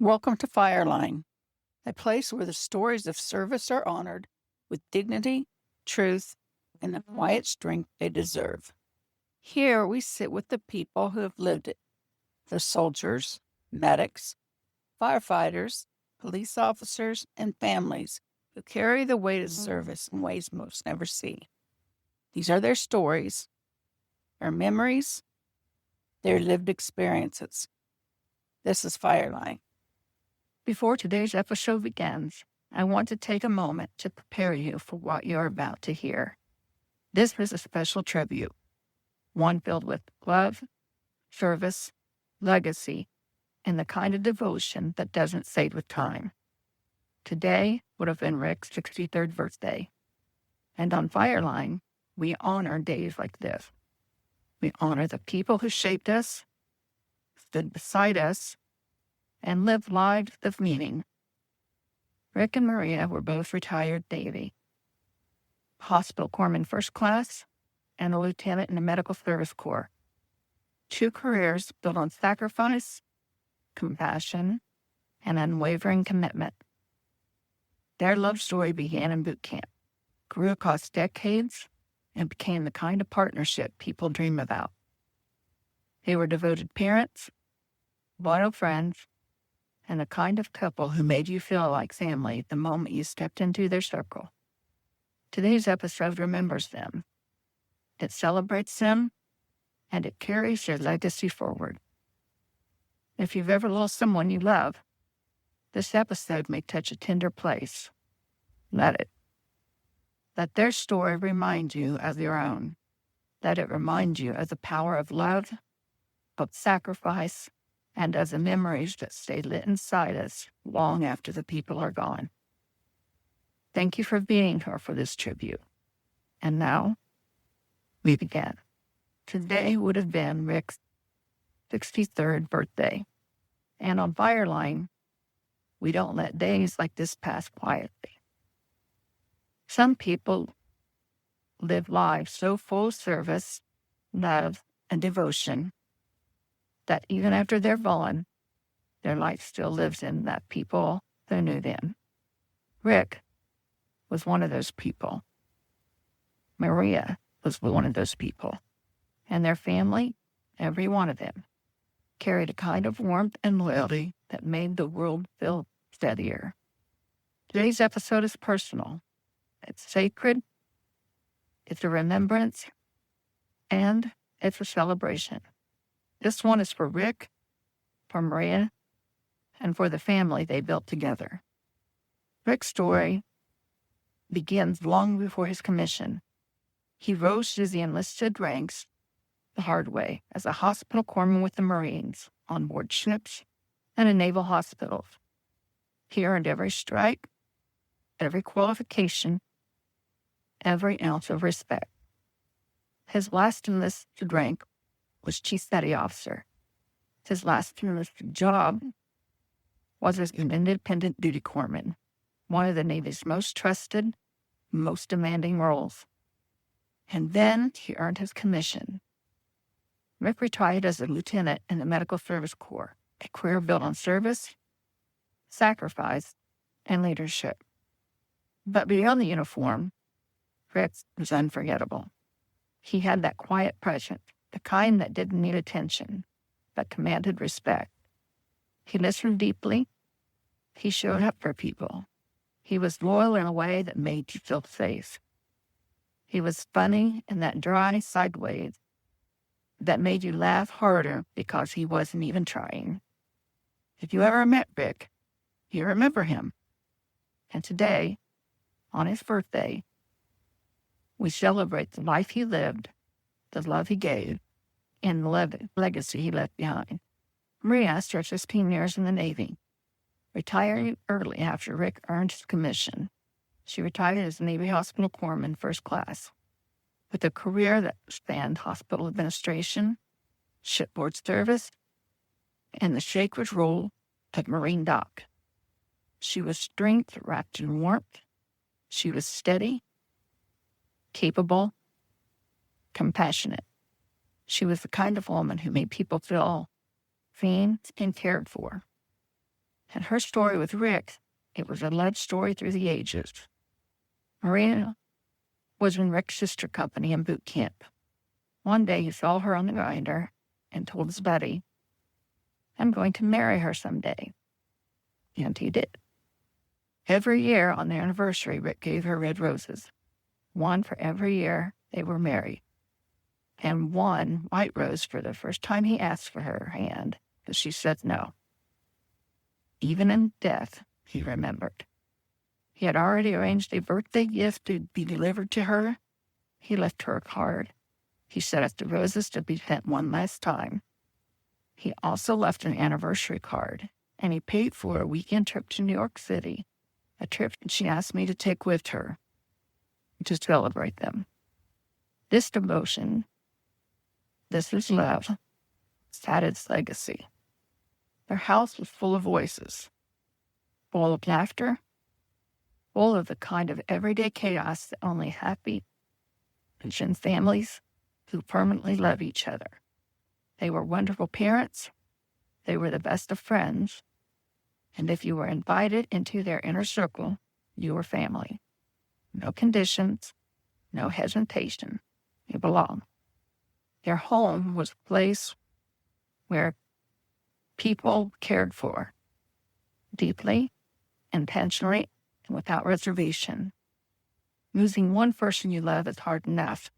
Welcome to Fireline, a place where the stories of service are honored with dignity, truth, and the quiet strength they deserve. Here we sit with the people who have lived it, the soldiers, medics, firefighters, police officers, and families who carry the weight of service in ways most never see. These are their stories, their memories, their lived experiences. This is Fireline. Before today's episode begins, I want to take a moment to prepare you for what you're about to hear. This is a special tribute, one filled with love, service, legacy, and the kind of devotion that doesn't fade with time. Today would have been Rick's 63rd birthday, and on Fireline, we honor days like this. We honor the people who shaped us, stood beside us, and lived lives of meaning. Rick and Maria were both retired Navy, Hospital Corpsman First Class, and a lieutenant in the Medical Service Corps. Two careers built on sacrifice, compassion, and unwavering commitment. Their love story began in boot camp, grew across decades, and became the kind of partnership people dream about. They were devoted parents, loyal friends, and the kind of couple who made you feel like family the moment you stepped into their circle. Today's episode remembers them. It celebrates them, and it carries their legacy forward. If you've ever lost someone you love, this episode may touch a tender place. Let it. Let their story remind you of your own. Let it remind you of the power of love, of sacrifice, and of the memories that stay lit inside us long after the people are gone. Thank you for being here for this tribute. And now, we begin. Today would have been Rick's 63rd birthday. And on Fireline, we don't let days like this pass quietly. Some people live lives so full of service, love, and devotion that even after they're gone, their life still lives in that people who knew them. Rick was one of those people. Maria was one of those people. And their family, every one of them, carried a kind of warmth and loyalty that made the world feel steadier. Today's episode is personal. It's sacred, it's a remembrance, and it's a celebration. This one is for Rick, for Maria, and for the family they built together. Rick's story begins long before his commission. He rose to the enlisted ranks the hard way as a hospital corpsman with the Marines, onboard ships, and in Naval Hospitals. He earned every strike, every qualification, every ounce of respect. His last enlisted rank was Chief Petty Officer. His last enlisted job was as an independent duty corpsman, one of the Navy's most trusted, most demanding roles. And then he earned his commission. Rick retired as a lieutenant in the Medical Service Corps, a career built on service, sacrifice, and leadership. But beyond the uniform, Rick was unforgettable. He had that quiet presence, the kind that didn't need attention, but commanded respect. He listened deeply. He showed up for people. He was loyal in a way that made you feel safe. He was funny in that dry sideways that made you laugh harder because he wasn't even trying. If you ever met Rick, you remember him. And today, on his birthday, we celebrate the life he lived, the love he gave, and the legacy he left behind. Maria served 15 years in the Navy, retiring early after Rick earned his commission. She retired as Navy Hospital Corpsman First Class, with a career that spanned hospital administration, shipboard service, and the sacred role of Marine dock. She was strength wrapped in warmth. She was steady, capable, compassionate. She was the kind of woman who made people feel seen and cared for. And her story with Rick, it was a love story through the ages. Maria was in Rick's sister company in boot camp. One day he saw her on the grinder and told his buddy, "I'm going to marry her someday." And he did. Every year on their anniversary, Rick gave her red roses, one for every year they were married, and one white rose for the first time he asked for her hand, because she said no. Even in death, he remembered. He had already arranged a birthday gift to be delivered to her. He left her a card. He set up the roses to be sent one last time. He also left an anniversary card, and he paid for a weekend trip to New York City, a trip she asked me to take with her to celebrate them. This devotion, this is love, it's had its legacy. Their house was full of voices, full of laughter, full of the kind of everyday chaos that only happy and families who permanently love each other. They were wonderful parents. They were the best of friends. And if you were invited into their inner circle, you were family. No conditions, no hesitation. You belonged. Their home was a place where people cared for deeply, intentionally, and without reservation. Losing one person you love is hard enough.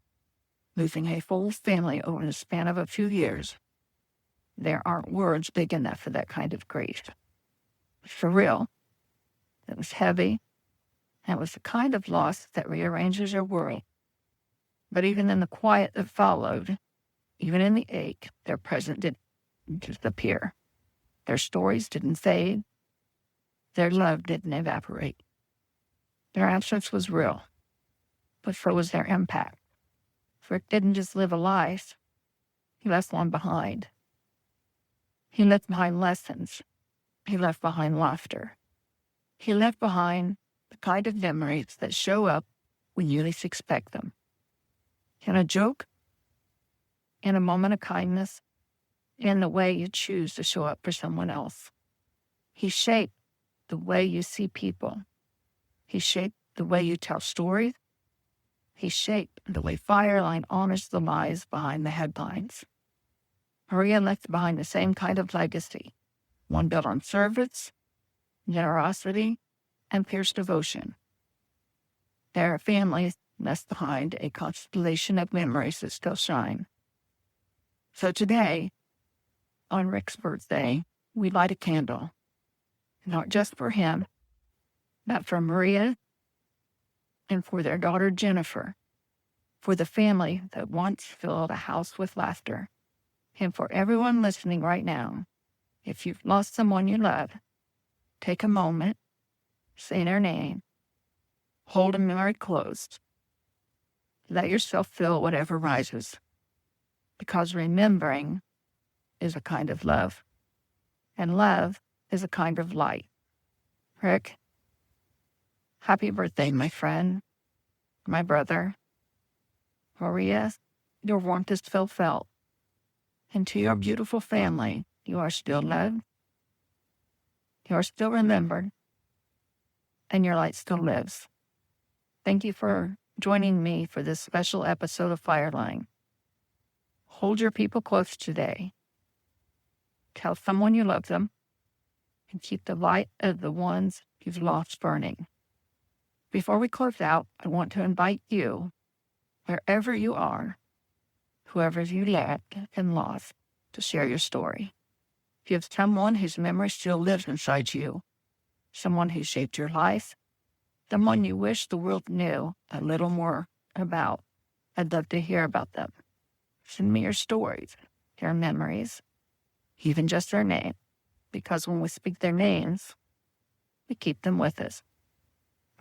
Losing a full family over the span of a few years, there aren't words big enough for that kind of grief. For real, it was heavy, and it was the kind of loss that rearranges your world. But even in the quiet that followed, even in the ache, their presence didn't disappear. Their stories didn't fade. Their love didn't evaporate. Their absence was real, but so was their impact. Rick didn't just live a life, he left one behind. He left behind lessons. He left behind laughter. He left behind the kind of memories that show up when you least expect them. In a joke, in a moment of kindness, in the way you choose to show up for someone else. He shaped the way you see people. He shaped the way you tell stories. He shaped the way Fireline honors the lies behind the headlines. Maria left behind the same kind of legacy, one built on service, generosity, and fierce devotion. Their family left behind a constellation of memories that still shine. So today, on Rick's birthday, we light a candle, not just for him, but for Maria and for their daughter Jennifer, for the family that once filled a house with laughter, and for everyone listening right now. If you've lost someone you love, take a moment, say their name, hold a memory close, let yourself feel whatever rises, because remembering is a kind of love, and love is a kind of light. Rick, happy birthday, my friend, my brother. Maria, your warmth is still felt. And to your beautiful family, you are still loved, you are still remembered, and your light still lives. Thank you for joining me for this special episode of Fireline. Hold your people close today. Tell someone you love them, and keep the light of the ones you've lost burning. Before we close out, I want to invite you, wherever you are, whoever you loved and lost, to share your story. If you have someone whose memory still lives inside you, someone who shaped your life, someone you wish the world knew a little more about, I'd love to hear about them. Send me your stories, your memories, even just their name, because when we speak their names, we keep them with us.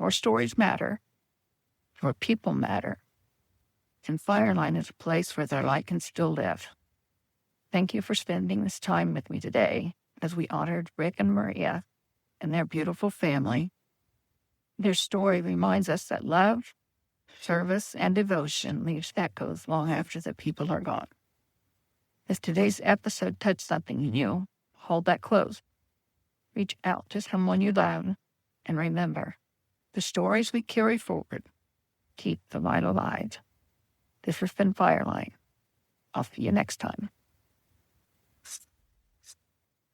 Your stories matter. Your people matter. And Fireline is a place where their light can still live. Thank you for spending this time with me today as we honored Rick and Maria and their beautiful family. Their story reminds us that love, service, and devotion leaves echoes long after the people are gone. If today's episode touched something in you, hold that close. Reach out to someone you love, and remember, the stories we carry forward keep the light alive. This has been Fireline. I'll see you next time.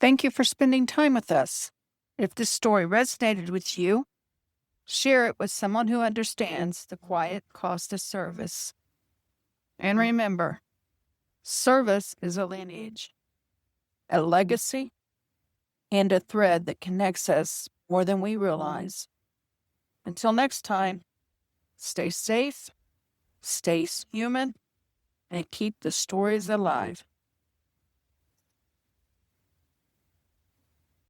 Thank you for spending time with us. If this story resonated with you, share it with someone who understands the quiet cost of service. And remember, service is a lineage, a legacy, and a thread that connects us more than we realize. Until next time, stay safe, stay human, and keep the stories alive.